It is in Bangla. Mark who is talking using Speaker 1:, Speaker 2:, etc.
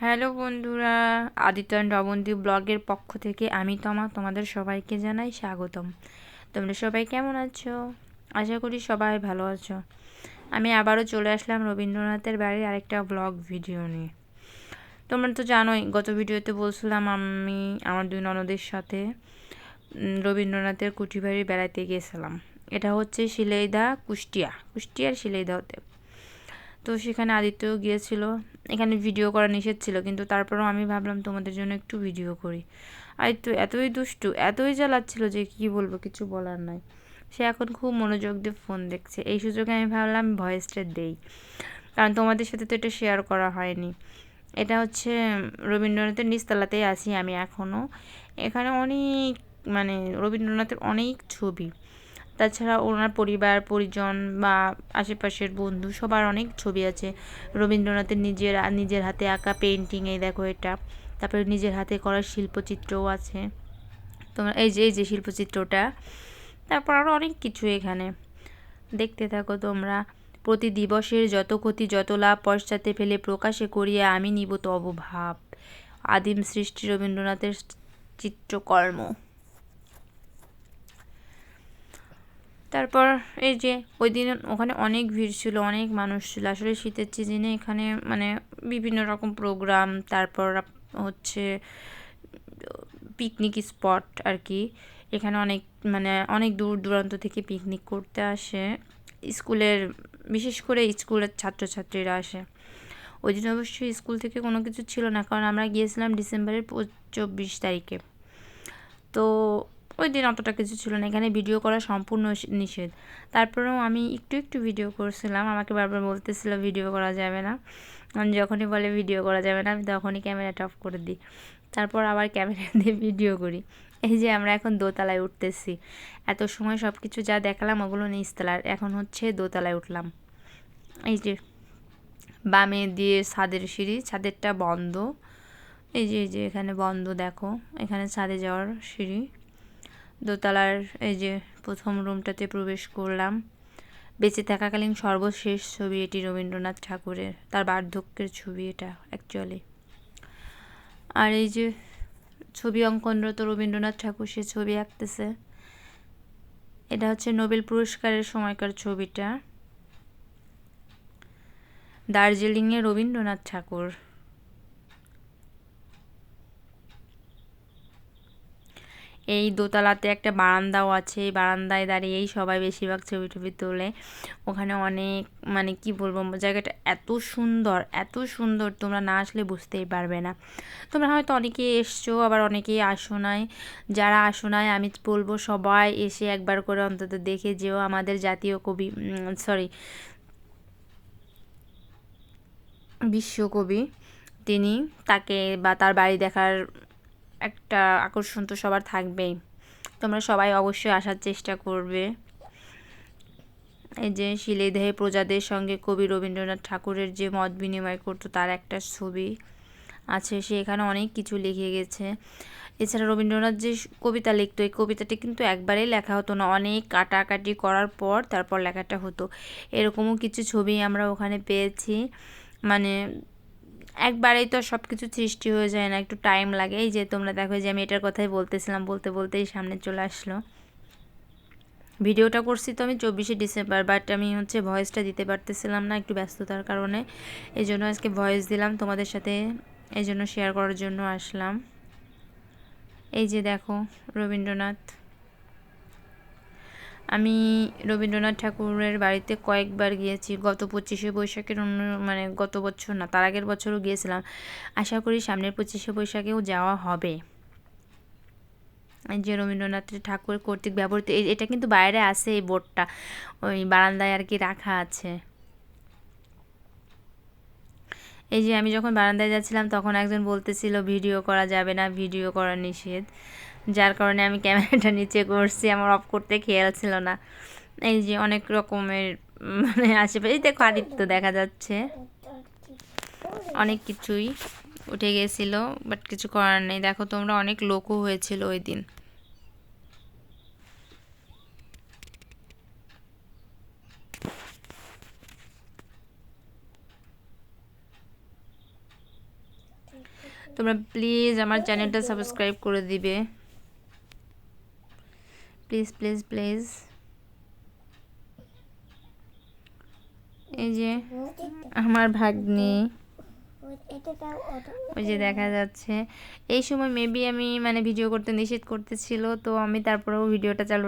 Speaker 1: হ্যালো বন্ধুরা, আদিত্য রবন্তী ব্লগের পক্ষ থেকে আমি তোমাদের সবাইকে জানাই স্বাগতম। তোমরা সবাই কেমন আছো? আশা করি সবাই ভালো আছো। আমি আবারও চলে আসলাম রবীন্দ্রনাথের বাড়ির আরেকটা ব্লগ ভিডিও নিয়ে। তোমরা তো জানোই, গত ভিডিওতে বলছিলাম আমি আমার দুই ননদের সাথে রবীন্দ্রনাথের কুঠিবাড়ি বেড়াতে গিয়েছিলাম। এটা হচ্ছে শিলাইদহ, কুষ্টিয়ার শিলাইদহতে। তো সেখানে আদিত্যও গিয়েছিল। এখানে ভিডিও করা নিষেধ ছিল, কিন্তু তারপরেও আমি ভাবলাম তোমাদের জন্য একটু ভিডিও করি। আদিত্য এতই দুষ্টু, এতই জ্বালাচ্ছিল যে কি বলবো, কিছু বলার নাই। সে এখন খুব মনোযোগ দিয়ে ফোন দেখছে। এই সুযোগে আমি ভাবলাম ভয়েসটা দেই, কারণ তোমাদের সাথে তো এটা শেয়ার করা হয়নি। এটা হচ্ছে রবীন্দ্রনাথের নিচতলাতেই আছি আমি এখনও। এখানে অনেক রবীন্দ্রনাথের অনেক ছবি, তাছাড়া ওনার পরিবার পরিজন বা আশেপাশের বন্ধু সবার অনেক ছবি আছে। রবীন্দ্রনাথের নিজের হাতে আঁকা পেন্টিং, এই দেখো এটা। তারপরে নিজের হাতে করা শিল্পচিত্রও আছে। তোমরা এই যে শিল্পচিত্রটা। তারপর আরও অনেক কিছু এখানে দেখতে থাকো তোমরা। প্রতি দিবসের যত ক্ষতি যত লাভ পশ্চাতে ফেলে প্রকাশে করিয়া আমি নিব তব ভাব। আদিম সৃষ্টি রবীন্দ্রনাথের চিত্রকর্ম। তারপর এই যে ওই দিন ওখানে অনেক ভিড় ছিল, অনেক মানুষ ছিল। আসলে শীতের সিজনে এখানে বিভিন্ন রকম প্রোগ্রাম, তারপর হচ্ছে পিকনিক স্পট আর কি। এখানে অনেক দূর দূরান্ত থেকে পিকনিক করতে আসে স্কুলের, বিশেষ করে স্কুলের ছাত্রছাত্রীরা আসে। ওই দিন অবশ্যই স্কুল থেকে কোনো কিছু ছিল না, কারণ আমরা গিয়েছিলাম ডিসেম্বরের 24 তারিখে। তো ওই দিন অতটা কিছু ছিল না। এখানে ভিডিও করা সম্পূর্ণ নিষেধ। তারপরেও আমি একটু ভিডিও করছিলাম। আমাকে বারবার বলতেছিল ভিডিও করা যাবে না। যখনই বলে ভিডিও করা যাবে না, আমি তখনই ক্যামেরাটা অফ করে দিই। তারপর আবার ক্যামেরা দিয়ে ভিডিও করি। এই যে আমরা এখন দোতলায় উঠতেছি। এত সময় সব কিছু যা দেখালাম ওগুলো নিচতলার, এখন হচ্ছে দোতলায় উঠলাম। এই যে বামে দিয়ে ছাদের সিঁড়ি, ছাদেরটা বন্ধ। এই যে এখানে বন্ধ, দেখো এখানে ছাদে যাওয়ার সিঁড়ি। দোতলার এই যে প্রথম রুমটাতে প্রবেশ করলাম। বেঁচে থাকাকালীন সর্বশেষ ছবি এটি রবীন্দ্রনাথ ঠাকুরের, তার বার্ধক্যের ছবি এটা অ্যাকচুয়ালি। আর এই যে ছবি অঙ্কনরত রবীন্দ্রনাথ ঠাকুর, সে ছবি আঁকতেছে। এটা হচ্ছে নোবেল পুরস্কারের সময়কার ছবিটা। দার্জিলিংয়ে রবীন্দ্রনাথ ঠাকুর। এই দোতলাতে একটা বারান্দাও আছে, এই বারান্দায় দাঁড়িয়েই সবাই বেশিরভাগ ছবি টবি তোলে। ওখানে অনেক কি বলবো, জায়গাটা এত সুন্দর, তোমরা না আসলে বুঝতেই পারবে না। তোমরা হয়তো অনেকেই এসছো, আবার অনেকেই আসো নাই। যারা আসো নাই আমি বলবো সবাই এসে একবার করে অন্তত দেখে যেও। আমাদের জাতীয় কবি, বিশ্বকবি তিনি, তাকে বা তার বাড়ি দেখার একটা আকর্ষণ তো সবার থাকবেই। তোমরা সবাই অবশ্যই আসার চেষ্টা করবে। এই যে শিলাইদহে প্রজাদের সঙ্গে কবি রবীন্দ্রনাথ ঠাকুরের যে মত বিনিময় করতো তার একটা ছবি আছে। সে এখানে অনেক কিছু লিখে গেছে। এছাড়া রবীন্দ্রনাথ যে কবিতা লিখতো, এই কবিতাটি কিন্তু একবারেই লেখা হতো না, অনেক কাটাকাটি করার পর তারপর লেখাটা হতো। এরকমও কিছু ছবি আমরা ওখানে পেয়েছি। একবারেই তো সব কিছু সৃষ্টি হয়ে যায় না, একটু টাইম লাগে। এই যে তোমরা দেখো যে আমি এটার কথাই বলতেছিলাম, বলতেই সামনে চলে আসলো। ভিডিওটা করছি তো আমি 24শে ডিসেম্বর, বাট আমি হচ্ছে ভয়েসটা দিতে পারতেছিলাম না একটু ব্যস্ততার কারণে। এই জন্য আজকে ভয়েস দিলাম তোমাদের সাথে, এই জন্য শেয়ার করার জন্য আসলাম। এই যে দেখো রবীন্দ্রনাথ। আমি রবীন্দ্রনাথ ঠাকুরের বাড়িতে কয়েকবার গিয়েছি। গত 25শে বৈশাখের গত বছর না, তার আগের বছরও গিয়েছিলাম। আশা করি সামনের 25শে বৈশাখেও যাওয়া হবে। যে রবীন্দ্রনাথ ঠাকুর কর্তৃক ব্যবহৃত, এটা কিন্তু বাইরে আছে এই বোর্ডটা, ওই বারান্দায় আর কি রাখা আছে। এই যে আমি যখন বারান্দায় যাচ্ছিলাম তখন একজন বলতেছিল ভিডিও করা যাবে না, ভিডিও করা নিষেধ, যার কারণে আমি ক্যামেরাটা নিচে করছি, আমার অফ করতে খেয়াল ছিল না। এই যে অনেক রকমের আশেপাশে দেখো আদিত্য দেখা যাচ্ছে, অনেক কিছুই উঠে গেছিল, বাট কিছু করার নেই। দেখো তোমরা, অনেক লোকও হয়েছিল ওই দিন। তোমরা প্লিজ আমার চ্যানেলটা সাবস্ক্রাইব করে দিবে, প্লিজ প্লিজ প্লিজ। এই যে আমার ভাগ্নি, ওই যে দেখা যাচ্ছে। এই সময় মেবি আমি মানে ভিডিও করতে নিষেধ করতেছিল, তো আমি তারপরেও ভিডিওটা চালু